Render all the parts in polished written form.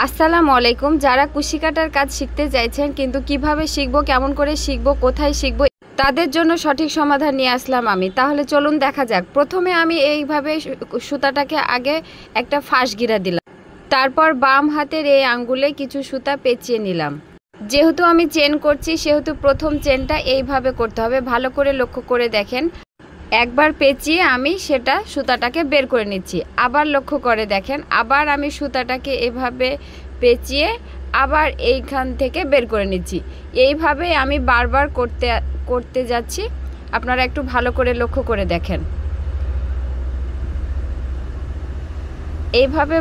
আসসালামু আলাইকুম। যারা কুশি কাটার কাজ শিখতে চাইছেন কিন্তু কিভাবে শিখবো, কেমন করে শিখবো, কোথায় শিখবো, তাদের জন্য সঠিক সমাধান নিয়ে আসলাম আমি। তাহলে চলুন দেখা যাক। প্রথমে আমি এইভাবে সুতাটাকে আগে একটা ফাঁস গিরা দিলাম, তারপর বাম হাতের এই আঙ্গুলে কিছু সুতা পেঁচিয়ে নিলাম। যেহেতু আমি চেন করছি সেহেতু প্রথম চেনটা এইভাবে করতে হবে। ভালো করে লক্ষ্য করে দেখেন। একবার পেঁচিয়ে আমি সেটা সুতাটাকে বের করে নিচ্ছি। আবার লক্ষ্য করে দেখেন, আবার আমি সুতাটাকে এভাবে পেঁচিয়ে আবার এইখান থেকে বের করে নিচ্ছি। এইভাবে আমি বারবার করতে যাচ্ছি। আপনারা একটু ভালো করে লক্ষ্য করে দেখেন। এইভাবে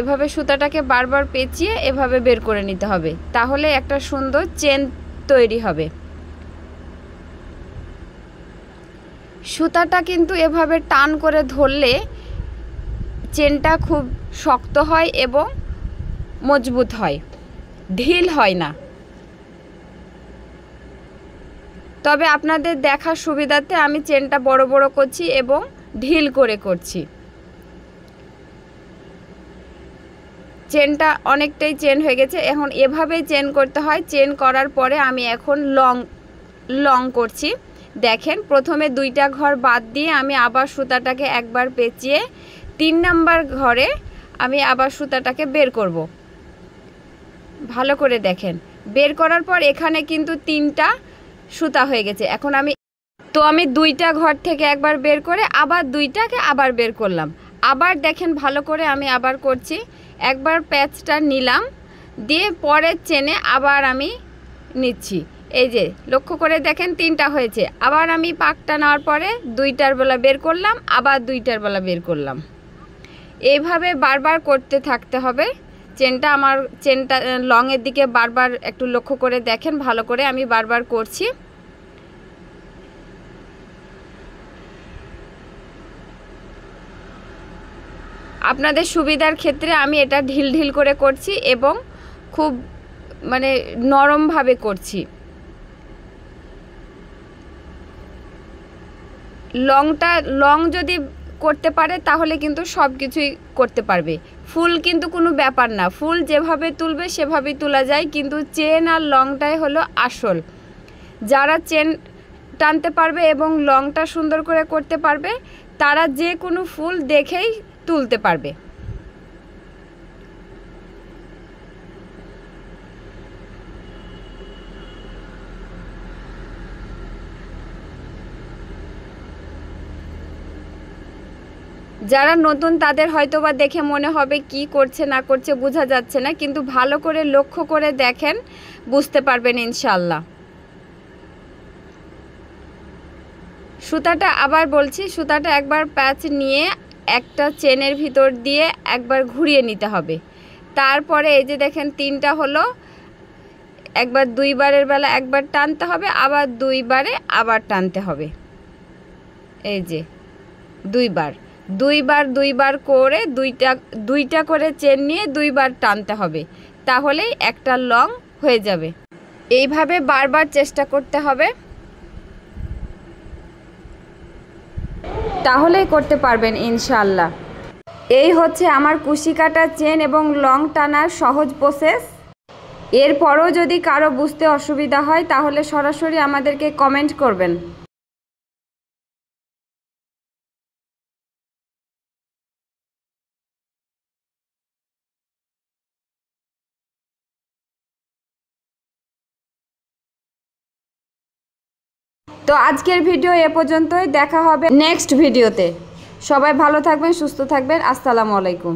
এভাবে সুতাটাকে বারবার পেঁচিয়ে এভাবে বের করে নিতে হবে, তাহলে একটা সুন্দর চেন তৈরি হবে। সুতাটা কিন্তু এভাবে টান করে ধরলে চেনটা খুব শক্ত হয় এবং মজবুত হয়, ঢিল হয় না। তবে আপনাদের দেখার সুবিধার্থে আমি চেনটা বড় বড় করছি এবং ঢিল করে করছি। চেনটা অনেকটাই চেন হয়ে গেছে। এখন এভাবেই চেন করতে হয়। চেন করার পরে আমি এখন লং করছি। দেখেন, প্রথমে দুইটা ঘর বাদ দিয়ে আমি আবার সুতাটাকে একবার পেঁচিয়ে 3 নাম্বার ঘরে আমি আবার সুতাটাকে বের করব। ভালো করে দেখেন। বের করার পর এখানে কিন্তু 3টা সুতা হয়ে গেছে। এখন আমি দুইটা ঘর থেকে একবার বের করে আবার দুইটাকে আবার বের করলাম। আবার দেখেন ভালো করে আমি আবার করছি। একবার প্যাচটা নিলাম, দিয়ে পরের চেনে আবার আমি নিচ্ছি। এই যে লক্ষ্য করে দেখেন 3টা হয়েছে। আবার আমি পাকটা নেওয়ার পরে 2টার বেলা বের করলাম, আবার 2টার বেলা বের করলাম। এইভাবে বারবার করতে থাকতে হবে। চেনটা লংয়ের দিকে বারবার একটু লক্ষ্য করে দেখেন ভালো করে। আমি বারবার করছি। আপনাদের সুবিধার ক্ষেত্রে আমি এটা ঢিল ঢিল করে করছি এবং খুব নরমভাবে করছি। লং যদি করতে পারে তাহলে কিন্তু সব কিছুই করতে পারবে। ফুল কিন্তু কোনো ব্যাপার না, ফুল যেভাবে তুলবে সেভাবেই তোলা যায়, কিন্তু চেন আর লংটাই হলো আসল। যারা চেন টানতে পারবে এবং লংটা সুন্দর করে করতে পারবে তারা যে কোনো ফুল দেখেই তুলতে পারবে। যারা নতুন তাদের হয়তোবা দেখে মনে হবে কি করছে না করছে বোঝা যাচ্ছে না, কিন্তু ভালো করে লক্ষ্য করে দেখেন, বুঝতে পারবেন ইনশাল্লাহ। সুতাটা আবার বলছি, সুতাটা একবার প্যাচ নিয়ে একটা চেনের ভিতর দিয়ে একবার ঘুরিয়ে নিতে হবে। তারপরে এই যে দেখেন 3টা হলো। একবার 2বারের বেলা একবার টানতে হবে, আবার 2বারে আবার টানতে হবে। এই যে 2বার করে দুইটা করে চেন নিয়ে 2বার টানতে হবে, তাহলেই একটা লং হয়ে যাবে। এইভাবে বারবার চেষ্টা করতে হবে, তাহলেই করতে পারবেন ইনশাআল্লাহ। এই হচ্ছে আমার কুশি কাটা চেন এবং লং টানার সহজ প্রসেস। এরপরও যদি কারো বুঝতে অসুবিধা হয় তাহলে সরাসরি আমাদেরকে কমেন্ট করবেন। তো আজকের ভিডিও এ পর্যন্তই। দেখা হবে নেক্সট ভিডিওতে। সবাই ভালো থাকবেন, সুস্থ থাকবেন। আসসালামু আলাইকুম।